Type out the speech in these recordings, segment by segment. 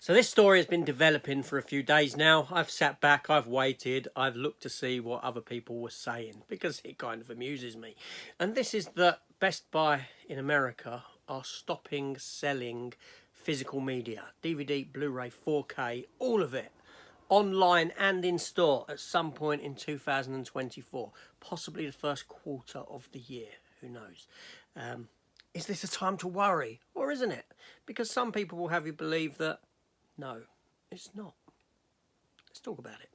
So this story has been developing for a few days now. I've sat back, I've waited, I've looked to see what other people were saying because it kind of amuses me. And this is that Best Buy in America are stopping selling physical media, DVD, Blu-ray, 4K, all of it, online and in store at some point in 2024, possibly the first quarter of the year, who knows. Is this a time to worry, or isn't it? Because some people will have you believe that no, it's not. Let's talk about it.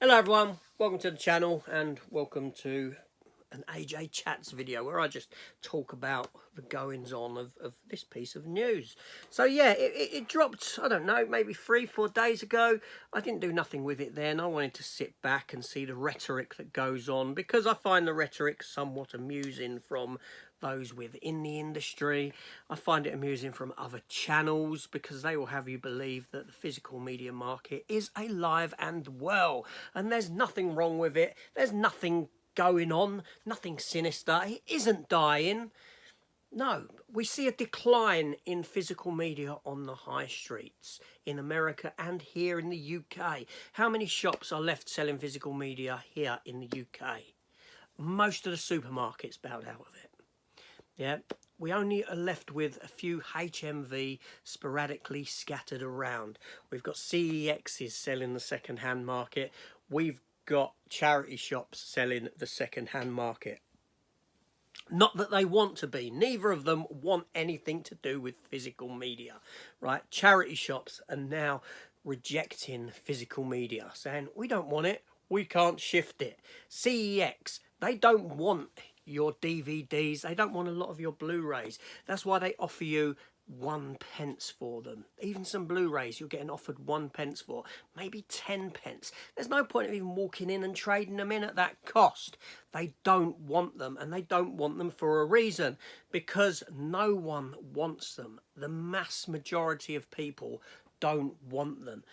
Hello everyone, welcome to the channel and welcome to an AJ Chats video where I just talk about the goings on of this piece of news. So yeah, it dropped, I don't know, maybe 3-4 days ago. I didn't do nothing with it then. I wanted to sit back and see the rhetoric that goes on because I find the rhetoric somewhat amusing from those within the industry. I find it amusing from other channels because they will have you believe that the physical media market is alive and well, and there's nothing wrong with it. There's nothing going on, nothing sinister. It isn't dying. No, we see a decline in physical media on the high streets in America and here in the UK. How many shops are left selling physical media here in the UK? Most of the supermarkets bowed out of it. Yeah, we only are left with a few HMV sporadically scattered around. We've got CEXs selling the second-hand market. We've got charity shops selling the second-hand market. Not that they want to be. Neither of them want anything to do with physical media, right? Charity shops are now rejecting physical media, saying, we don't want it, we can't shift it. CEX, they don't want your DVDs, they don't want a lot of your Blu-rays. That's why they offer you 1 pence for them. Even some Blu-rays you're getting offered 1 pence for, maybe 10 pence. There's no point of even walking in and trading them in at that cost. They don't want them, and they don't want them for a reason, because no one wants them. The mass majority of people don't want them.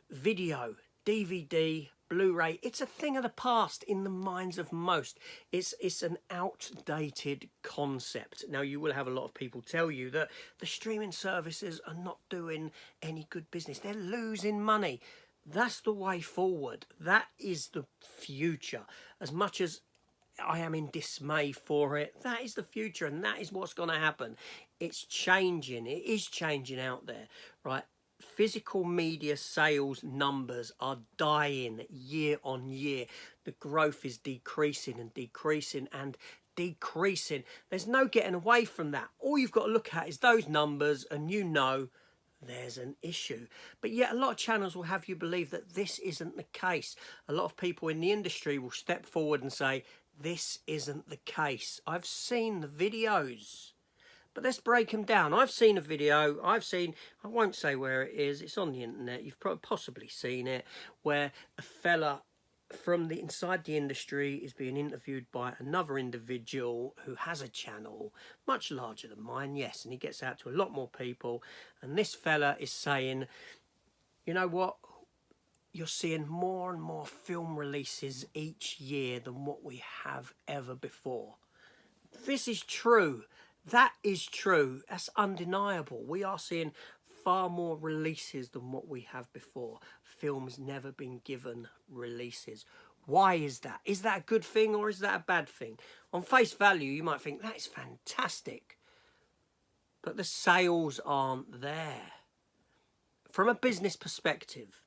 Video, DVD, Blu-ray, it's a thing of the past in the minds of most. It's an outdated concept. Now, you will have a lot of people tell you that the streaming services are not doing any good business. They're losing money. That's the way forward. That is the future. As much as I am in dismay for it, that is the future, and that is what's going to happen. It's changing. It is changing out there, right? Physical media sales numbers are dying year on year. The growth is decreasing and decreasing and decreasing. There's no getting away from that. All you've got to look at is those numbers and you know there's an issue. But yet a lot of channels will have you believe that this isn't the case. A lot of people in the industry will step forward and say, this isn't the case. I've seen the videos. But let's break them down. I've seen a video, I won't say where it is, it's on the internet, you've possibly seen it, where a fella from the inside the industry is being interviewed by another individual who has a channel much larger than mine, yes, and he gets out to a lot more people, and this fella is saying, you know what, you're seeing more and more film releases each year than what we have ever before. This is true. That is true. That's undeniable. We are seeing far more releases than what we have before. Films never been given releases. Why is that? Is that a good thing or is that a bad thing? On face value, you might think that is fantastic. But the sales aren't there. From a business perspective,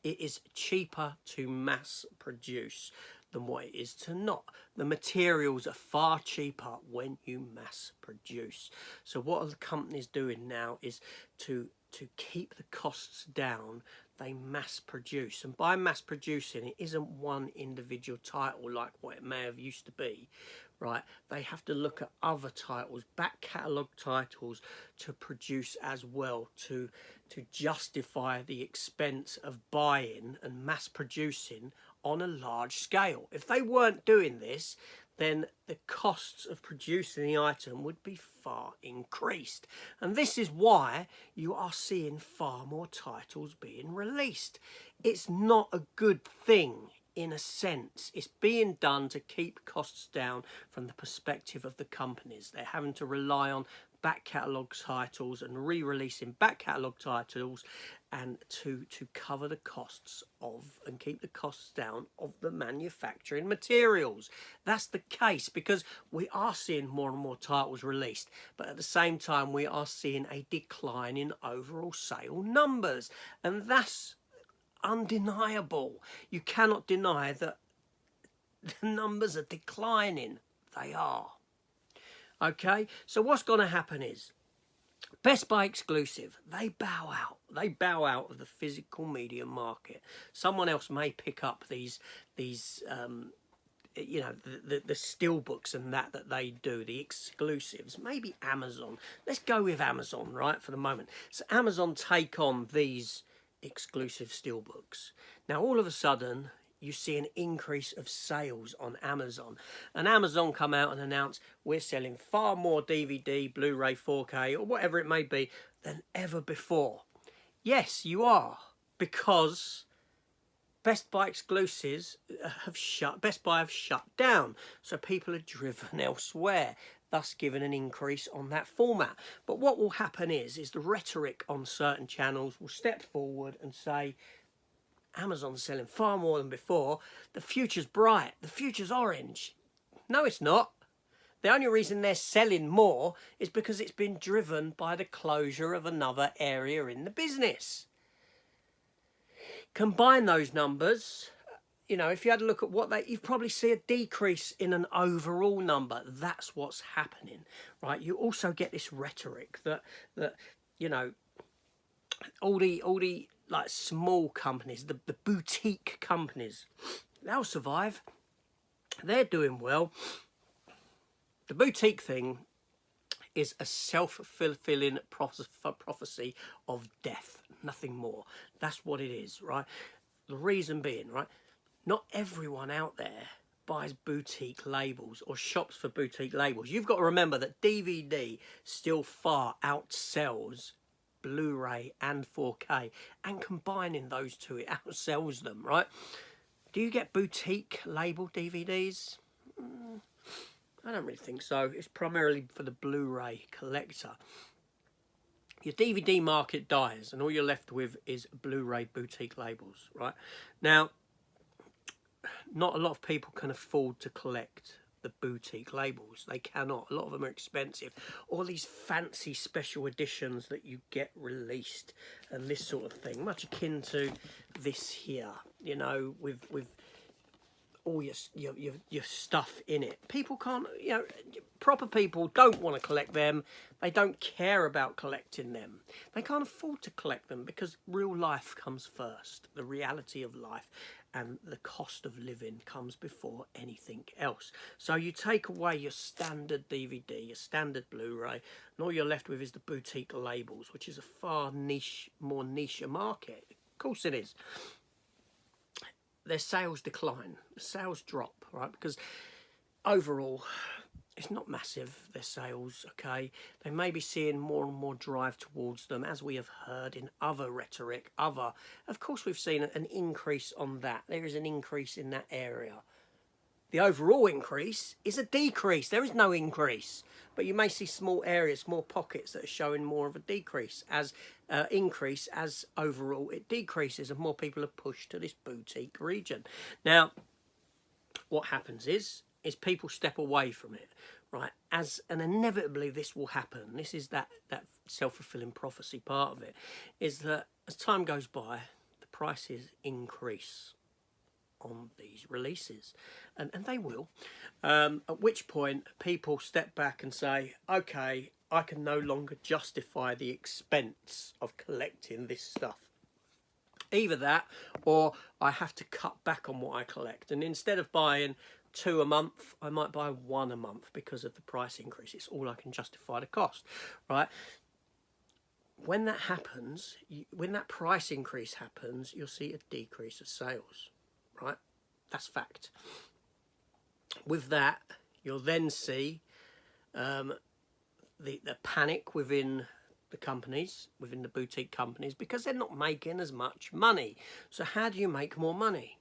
it is cheaper to mass produce than what it is to not. The materials are far cheaper when you mass produce. So what are the companies doing now is to keep the costs down, they mass produce. And by mass producing, it isn't one individual title like what it may have used to be, right? They have to look at other titles, back catalogue titles, to produce as well, to justify the expense of buying and mass producing on a large scale. If they weren't doing this, then the costs of producing the item would be far increased. And this is why you are seeing far more titles being released. It's not a good thing in a sense. It's being done to keep costs down from the perspective of the companies. They're having to rely on back catalogue titles and re-releasing back catalogue titles and to cover the costs of and keep the costs down of the manufacturing materials. That's the case because we are seeing more and more titles released, but at the same time we are seeing a decline in overall sale numbers, and that's undeniable. You cannot deny that the numbers are declining. They are. Okay, so what's going to happen is Best Buy exclusive, they bow out. They bow out of the physical media market. Someone else may pick up these you know, the steelbooks and that they do, the exclusives. Maybe Amazon. Let's go with Amazon, right, for the moment. So Amazon take on these exclusive steelbooks. Now, all of a sudden, you see an increase of sales on Amazon. And Amazon come out and announce we're selling far more DVD, Blu-ray, 4K, or whatever it may be, than ever before. Yes, you are, because Best Buy exclusives have shut. Best Buy have shut down, so people are driven elsewhere, thus giving an increase on that format. But what will happen is the rhetoric on certain channels will step forward and say, Amazon's selling far more than before. The future's bright. The future's orange. No, it's not. The only reason they're selling more is because it's been driven by the closure of another area in the business. Combine those numbers, you know, if you had a look at what you'd probably see a decrease in an overall number. That's what's happening, right? You also get this rhetoric that you know, all the like small companies, the boutique companies, they'll survive. They're doing well. The boutique thing is a self-fulfilling prophecy of death, nothing more. That's what it is, right? The reason being, right, not everyone out there buys boutique labels or shops for boutique labels. You've got to remember that DVD still far outsells Blu-ray and 4K, and combining those two, it outsells them, right? Do you get boutique label DVDs? I don't really think so. It's primarily for the Blu-ray collector. Your DVD market dies and all you're left with is Blu-ray boutique labels, right? Now, not a lot of people can afford to collect the boutique labels. They cannot. A lot of them are expensive. All these fancy special editions that you get released and this sort of thing, much akin to this here, you know, with all your stuff in it. People can't, you know, proper people don't want to collect them. They don't care about collecting them. They can't afford to collect them because real life comes first. The reality of life and the cost of living comes before anything else. So you take away your standard DVD, your standard Blu-ray, and all you're left with is the boutique labels, which is a far more niche market. Of course it is. Their sales decline, sales drop, right? Because overall, it's not massive, their sales, okay? They may be seeing more and more drive towards them, as we have heard in other rhetoric, of course we've seen an increase on that. There is an increase in that area. The overall increase is a decrease. There is no increase. But you may see small areas, small pockets that are showing more of a decrease as increase as overall it decreases and more people are pushed to this boutique region. Now, what happens is people step away from it, right? And inevitably this will happen. This is that self-fulfilling prophecy part of it, is that as time goes by, the prices increase on these releases, and they will, at which point people step back and say, okay, I can no longer justify the expense of collecting this stuff. Either that, or I have to cut back on what I collect, and instead of buying 2 a month, I might buy 1 a month because of the price increase. It's all I can justify the cost, right? When that happens, when that price increase happens, you'll see a decrease of sales, right? That's fact. With that, You'll then see the panic within the companies, within the boutique companies, because they're not making as much money. So how do you make more money?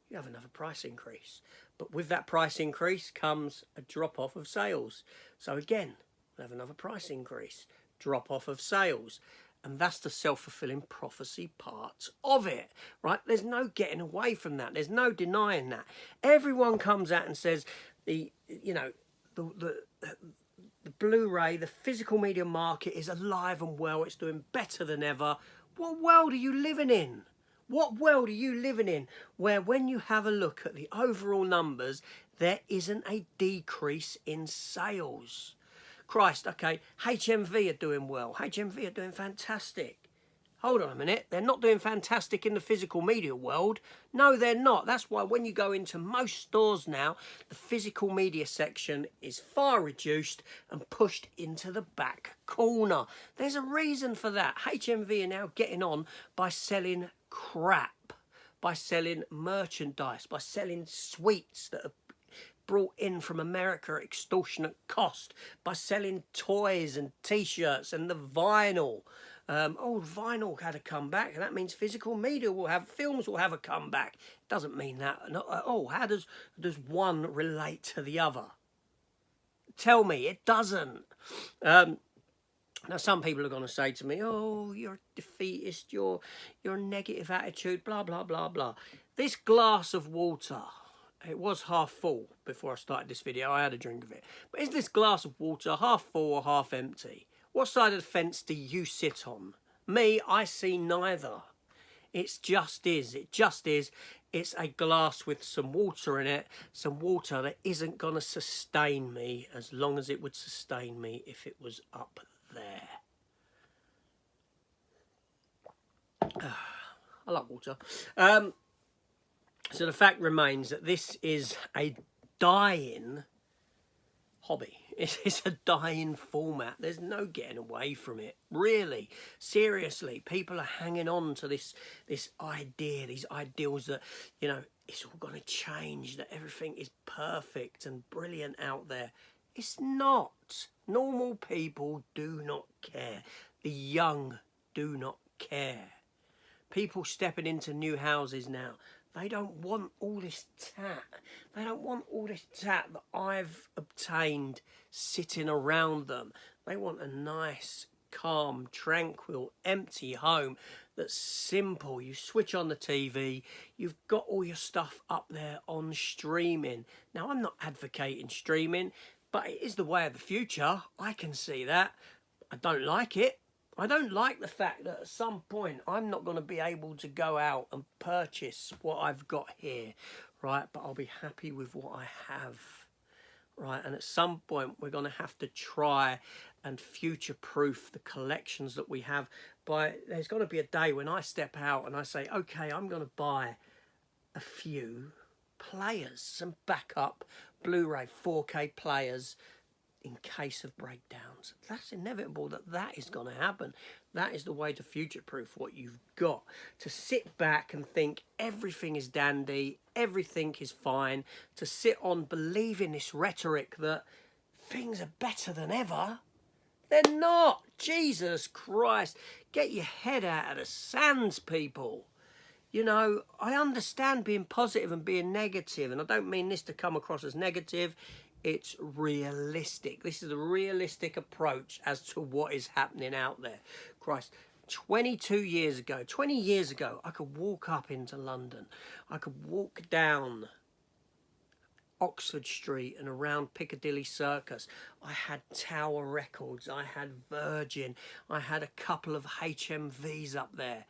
You have another price increase. But with that price increase comes a drop-off of sales. So again, we have another price increase, drop-off of sales. And that's the self-fulfilling prophecy part of it, right? There's no getting away from that. There's no denying that. Everyone comes out and says, the Blu-ray, the physical media market is alive and well. It's doing better than ever. What world are you living in? What world are you living in where when you have a look at the overall numbers, there isn't a decrease in sales? Christ, okay, HMV are doing well. HMV are doing fantastic. Hold on a minute, they're not doing fantastic in the physical media world. No, they're not. That's why when you go into most stores now, the physical media section is far reduced and pushed into the back corner. There's a reason for that. HMV are now getting on by selling crap, by selling merchandise, by selling sweets that are brought in from America at extortionate cost, by selling toys and t-shirts and the vinyl. Vinyl had a comeback, and that means physical media films will have a comeback. Doesn't mean that at all. How does one relate to the other? Tell me, it doesn't. Now, some people are going to say to me, "Oh, you're a defeatist. You're a negative attitude. Blah blah blah blah." This glass of water, it was half full before I started this video. I had a drink of it. But is this glass of water half full or half empty? What side of the fence do you sit on? Me, I see neither. It just is. It just is. It's a glass with some water in it. Some water that isn't going to sustain me as long as it would sustain me if it was up there. I like water. So the fact remains that this is a dying hobby. It's a dying format. There's no getting away from it. Really, seriously, people are hanging on to this idea, these ideals that, you know, it's all going to change, that everything is perfect and brilliant out there. It's not. Normal people do not care. The young do not care. People stepping into new houses now, they don't want all this tat. They don't want all this tat that I've obtained sitting around them. They want a nice, calm, tranquil, empty home that's simple. You switch on the TV, you've got all your stuff up there on streaming. Now, I'm not advocating streaming, but it is the way of the future. I can see that. I don't like it. I don't like the fact that at some point I'm not going to be able to go out and purchase what I've got here, right? But I'll be happy with what I have, right? And at some point we're going to have to try and future-proof the collections that we have. There's going to be a day when I step out and I say, okay, I'm going to buy a few players, some backup Blu-ray 4K players, in case of breakdowns. That's inevitable. That is going to happen. That is the way to future-proof what you've got. To sit back and think everything is dandy, everything is fine. To sit on believing this rhetoric that things are better than ever. They're not. Jesus Christ. Get your head out of the sands, people. You know, I understand being positive and being negative, and I don't mean this to come across as negative. It's realistic. This is a realistic approach as to what is happening out there. Christ, 20 years ago, I could walk up into London. I could walk down Oxford Street and around Piccadilly Circus. I had Tower Records. I had Virgin. I had a couple of HMVs up there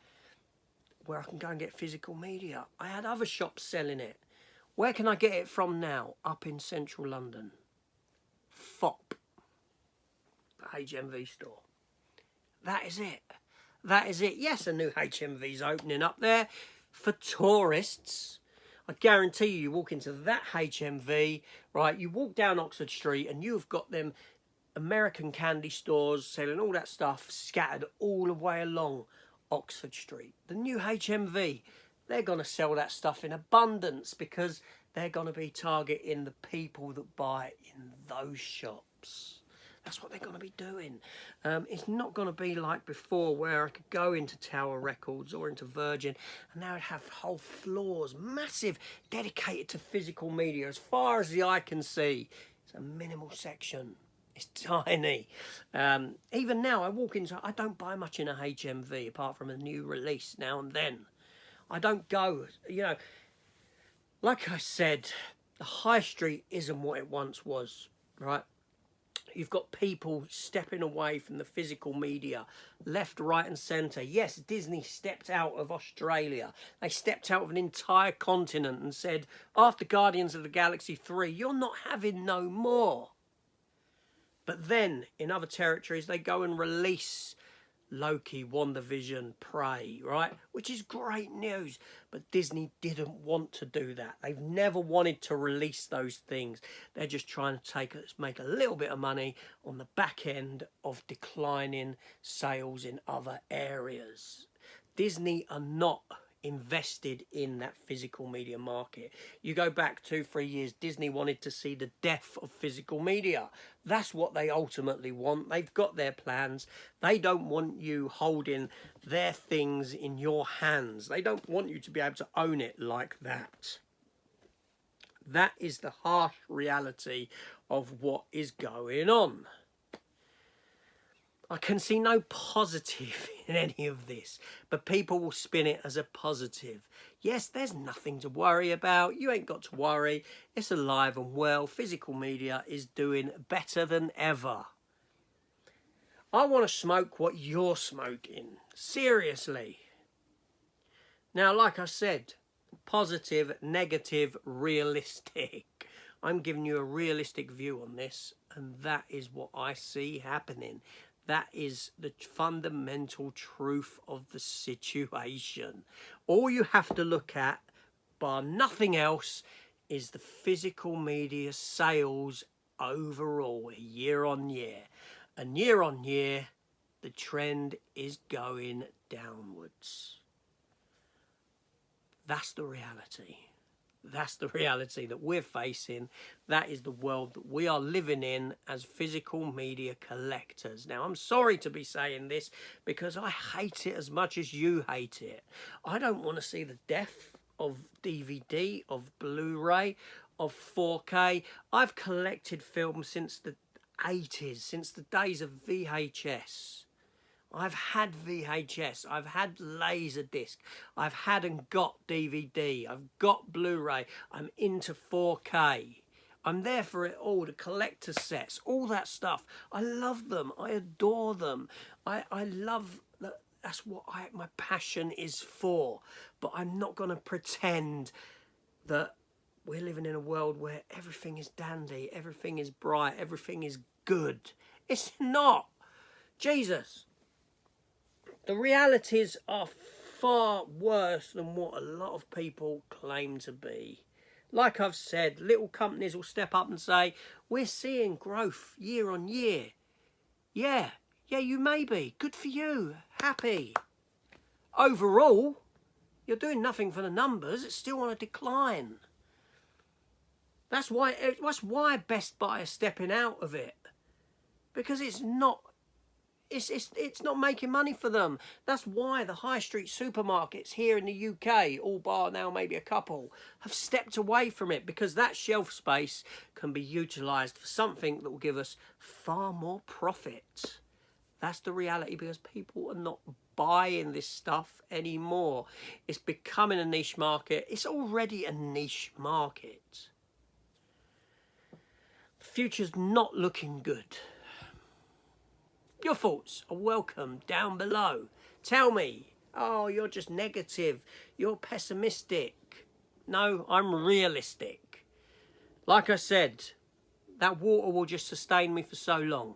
where I can go and get physical media. I had other shops selling it. Where can I get it from now? Up in central London. FOP. The HMV store. That is it. That is it. Yes, a new HMV's opening up there for tourists. I guarantee you walk into that HMV, right? You walk down Oxford Street and you've got them American candy stores selling all that stuff scattered all the way along Oxford Street. The new HMV, they're going to sell that stuff in abundance because they're going to be targeting the people that buy in those shops. That's what they're going to be doing. It's not going to be like before where I could go into Tower Records or into Virgin and they would have whole floors, massive, dedicated to physical media. As far as the eye can see, it's a minimal section. It's tiny. Even now, I walk into, I don't buy much in a HMV apart from a new release now and then. I don't go, you know, like I said, the high street isn't what it once was, right? You've got people stepping away from the physical media, left, right and centre. Yes, Disney stepped out of Australia. They stepped out of an entire continent and said, after Guardians of the Galaxy 3, you're not having no more. But then, in other territories, they go and release Loki, WandaVision, Prey, right? Which is great news. But Disney didn't want to do that. They've never wanted to release those things. They're just trying to make a little bit of money on the back end of declining sales in other areas. Disney are not invested in that physical media market. You go back 2-3 years, Disney wanted to see the death of physical media. That's what they ultimately want. They've got their plans. They don't want you holding their things in your hands. They don't want you to be able to own it like that. That is the harsh reality of what is going on. I can see no positive in any of this, but people will spin it as a positive. Yes, there's nothing to worry about. You ain't got to worry. It's alive and well. Physical media is doing better than ever. I want to smoke what you're smoking. Seriously. Now, like I said, positive, negative, realistic. I'm giving you a realistic view on this, and that is what I see happening. That is the fundamental truth of the situation. All you have to look at, bar nothing else, is the physical media sales overall, year on year. And year on year, the trend is going downwards. That's the reality. That's the reality that we're facing. That is the world that we are living in as physical media collectors. Now, I'm sorry to be saying this because I hate it as much as you hate it. I don't want to see the death of DVD, of Blu-ray, of 4K. I've collected films since the 80s, since the days of VHS. I've had VHS, I've had Laserdisc, I've had and got DVD, I've got Blu-ray, I'm into 4K. I'm there for it all, the collector sets, all that stuff. I love them, I adore them. I love that. That's what my passion is for. But I'm not going to pretend that we're living in a world where everything is dandy, everything is bright, everything is good. It's not. Jesus. The realities are far worse than what a lot of people claim to be. Like I've said, little companies will step up and say, we're seeing growth year on year. Yeah, you may be. Good for you. Happy. Overall, you're doing nothing for the numbers. It's still on a decline. That's why Best Buy is stepping out of it. Because it's not making money for them. That's why the high street supermarkets here in the UK, all bar now maybe a couple, have stepped away from it, because that shelf space can be utilised for something that will give us far more profit. That's the reality, because people are not buying this stuff anymore. It's becoming a niche market. It's already a niche market. The future's not looking good. Your thoughts are welcome down below. Tell me, oh, you're just negative, you're pessimistic. No, I'm realistic. Like I said, that water will just sustain me for so long.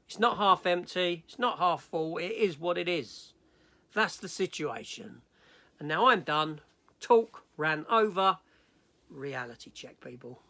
It's not half empty, it's not half full, it is what it is. That's the situation. And now I'm done. Talk ran over. Reality check, people.